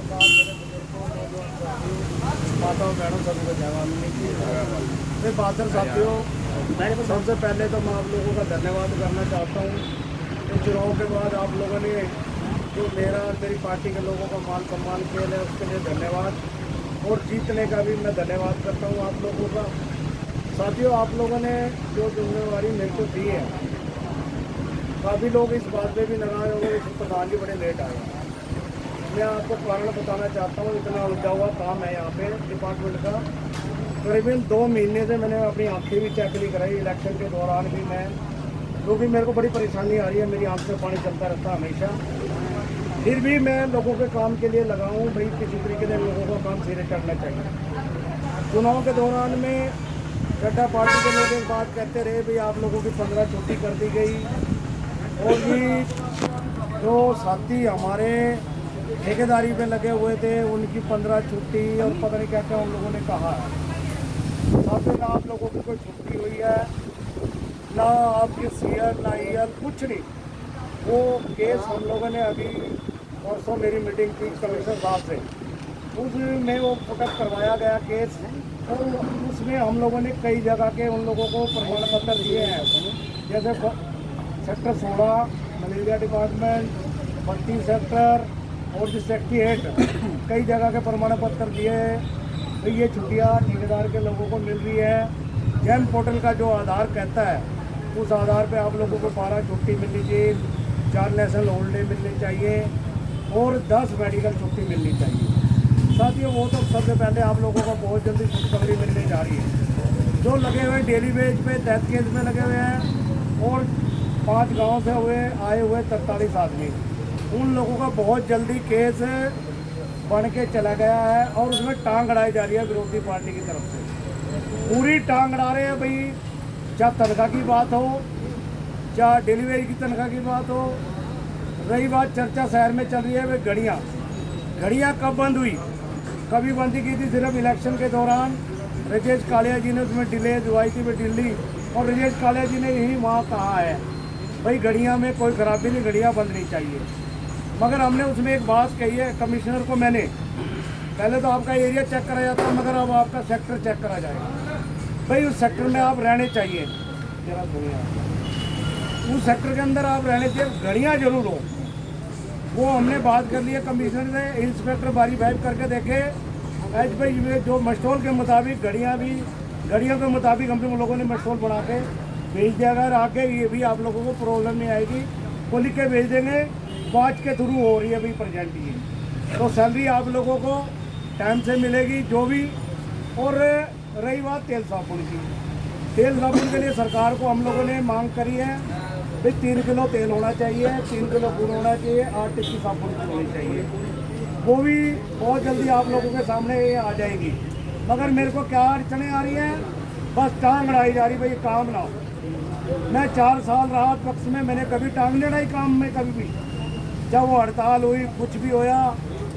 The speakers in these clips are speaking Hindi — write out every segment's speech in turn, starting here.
सरकार मेरे बुजुर्गों नौजवान साथियों माताओं बहनों सभी को जवाब मेरे बहादुर साथियों, सबसे पहले तो मैं आप लोगों का धन्यवाद करना चाहता हूँ कि चुनाव के बाद आप लोगों ने जो मेरी पार्टी के लोगों का मान सम्मान किया है उसके लिए धन्यवाद। और जीतने का भी मैं धन्यवाद करता हूँ आप लोगों का। साथियों, आप लोगों ने जो जिम्मेवारी मेरे को दी है, काफ़ी लोग इस बात पे भी नाराज हो गए, इस प्रधान जी बड़े लेट आए। मैं आपको कारण बताना चाहता हूँ, इतना उलझा हुआ काम है यहाँ पे डिपार्टमेंट का। करीबन 2 महीने से मैंने अपनी आँखें भी चेक नहीं कराई। इलेक्शन के दौरान भी मैं, क्योंकि मेरे को बड़ी परेशानी आ रही है, मेरी आँख से पानी चलता रहता है हमेशा। फिर भी मैं लोगों के काम के लिए लगा हूँ भाई, किसी तरीके से लोगों का काम सिरे चढ़ना चाहिए। चुनाव के दौरान में गड्ढा पार्टी के लोग एक बात कहते रहे भाई आप लोगों की 15 छुट्टी कर दी गई, और भी जो साथी हमारे ठेकेदारी पे लगे हुए थे उनकी 15 छुट्टी और पता नहीं क्या क्या उन लोगों ने कहा है। साथ में ना आप लोगों की कोई छुट्टी हुई है, ना आपकी सीएल ना ईएल, कुछ नहीं। वो केस हम लोगों ने अभी परसों मेरी मीटिंग की कमिश्नर साहब से, उसमें वो पुटअप करवाया गया केस, और उसमें हम लोगों ने कई जगह के उन लोगों को प्रमाण पत्र दिए हैं। जैसे सेक्टर 16 मलेरिया डिपार्टमेंट, 32 सेक्टर और जो सेक्रेटरी 8 कई जगह के प्रमाण पत्र दिए। तो ये छुट्टियाँ ठेकेदार के लोगों को मिल रही है। जैन पोर्टल का जो आधार कहता है, उस आधार पे आप लोगों को 12 छुट्टी मिलनी चाहिए, 4 नेशनल हॉलीडे मिलनी चाहिए और 10 मेडिकल छुट्टी मिलनी चाहिए। साथियों, वो तो सबसे पहले आप लोगों को बहुत जल्दी खुशखबरी मिलने जा रही है। जो लगे हुए डेली वेज पे डेथ केस में लगे हुए हैं और 5 गांव से आए हुए 43 आदमी, उन लोगों का बहुत जल्दी केस बन के चला गया है और उसमें टांग अड़ाई जा रही है विरोधी पार्टी की तरफ से। पूरी टांग अड़ा रहे हैं भाई, चाहे तनख्वाह की बात हो, चाहे डिलीवरी की तनख्वाह की बात हो। रही बात चर्चा शहर में चल रही है भाई घड़ियाँ कब बंद हुई? कभी बंदी की थी सिर्फ इलेक्शन के दौरान। राजेश कालिया जी ने उसमें डिले दुआई थी दिल्ली, और राजेश कालिया जी ने यही वहाँ कहा है भाई घड़ियाँ में कोई खराबी नहीं, घड़ियाँ बंद नहीं चाहिए। मगर हमने उसमें एक बात कही है कमिश्नर को, मैंने पहले तो आपका एरिया चेक करा जाता है, मगर अब आपका सेक्टर चेक करा जाएगा। भाई उस सेक्टर में आप रहने चाहिए, जरा सुनिए, उस सेक्टर के अंदर आप रहने चाहिए, घड़ियाँ जरूर हो। वो हमने बात कर ली है कमिश्नर से, इंस्पेक्टर वेरीफाई करके देखे एच भाई जो मस्टोल के मुताबिक घड़ियों के मुताबिक हम लोगों ने मस्टोल बना के भेज दिया। अगर आगे ये भी आप लोगों को प्रॉब्लम नहीं आएगी, वो लिख के भेज देंगे। वाच के थ्रू हो रही है अभी प्रेजेंट ये, तो सैलरी आप लोगों को टाइम से मिलेगी जो भी। और रही बात तेल साबुन की, तेल साबुन के लिए सरकार को हम लोगों ने मांग करी है भाई 3 किलो तेल होना चाहिए, 3 किलो गुड़ होना चाहिए, 8 टिक्की साबुन होनी चाहिए। वो भी बहुत जल्दी आप लोगों के सामने ये आ जाएगी। मगर मेरे को क्या अड़चने आ रही हैं, बस टांग अड़ाई जा रही भाई काम ना हो। मैं 4 साल रहा पक्ष में, मैंने कभी टांग नहीं अड़ाई काम में कभी भी। जब वो हड़ताल हुई, कुछ भी होया,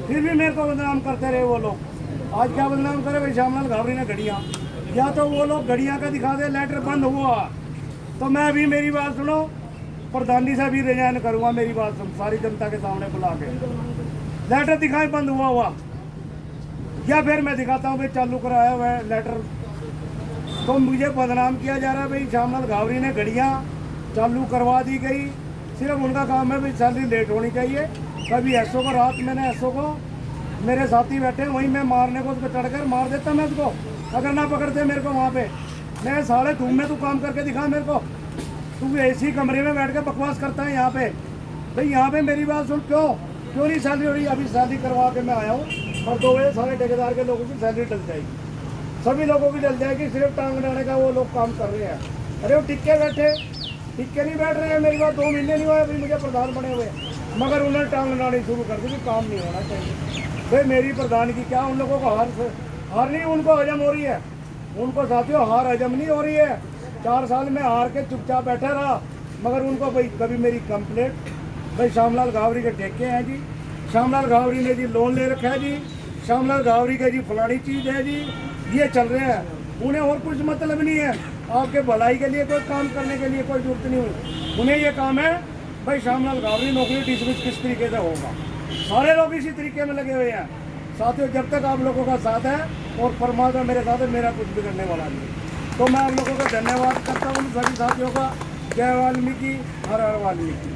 फिर भी मेरे को बदनाम करते रहे वो लोग। आज क्या बदनाम करे भाई, श्यामलाल घावरी ने घड़ियाँ, या तो वो लोग घड़ियाँ का दिखा दे लेटर बंद हुआ, तो मैं अभी मेरी बात सुनो, प्रधानी से भी रिजाइन करूँगा। मेरी बात सुन, सारी जनता के सामने बुला के लेटर दिखाए बंद हुआ, या फिर मैं दिखाता हूँ भाई चालू कराया हुआ है लेटर। तो मुझे बदनाम किया जा रहा है भाई, श्यामलाल घावरी ने घड़ियाँ चालू करवा दी गई। सिर्फ उनका काम है भाई सैलरी लेट होनी चाहिए। कभी एसओ को, रात मैंने एसओ को, मेरे साथी बैठे वहीं मैं मारने को उसको चढ़कर मार देता मैं उसको, अगर ना पकड़ते मेरे को वहाँ पे। मैं साले धूम में तू काम करके दिखा मेरे को, तू एसी कमरे में बैठ के बकवास करता है यहाँ पे। भाई यहाँ पे मेरी बात सुन, क्यों नहीं सैलरी हो रही? अभी सैलरी करवा के मैं आया हूँ, और 2 बजे सारे ठेकेदार के लोगों की सैलरी डल जाएगी, सभी लोगों की डल जाएगी। सिर्फ टांग अड़ाने का वो लोग काम कर रहे हैं। अरे वो टिक्के बैठे, टिक्के नहीं बैठ रहे हैं। मेरी बात 2 महीने नहीं हुए अभी मुझे प्रधान बने हुए, मगर उन्होंने टांग अड़ानी शुरू कर दी कि काम नहीं होना चाहिए। भाई मेरी प्रधान की क्या, उन लोगों को हार नहीं, उनको हजम हो रही है। उनको साथियों हार हजम नहीं हो रही है। 4 साल में हार के चुपचाप बैठा रहा, मगर उनको भाई कभी मेरी कंप्लेंट, भाई श्यामलाल घावरी के ठेके हैं जी, श्यामलाल घावरी ने जी लोन ले रखा है जी, श्यामलाल घावरी का जी फलानी चीज़ है जी, ये चल रहे हैं। उन्हें और कुछ मतलब नहीं है, आपके भलाई के लिए कोई काम करने के लिए कोई जरूरत नहीं हुई। उन्हें ये काम है भाई श्यामलाल घावरी नौकरी डिसमिस किस तरीके से होगा। सारे लोग इसी तरीके में लगे हुए हैं साथियों। जब तक आप लोगों का साथ है और परमात्मा मेरे साथ है, मेरा कुछ बिगड़ने वाला नहीं। तो मैं आप लोगों का धन्यवाद करता हूँ सभी साथियों का। जय वाल्मीकि, हर हर वाल्मीकि।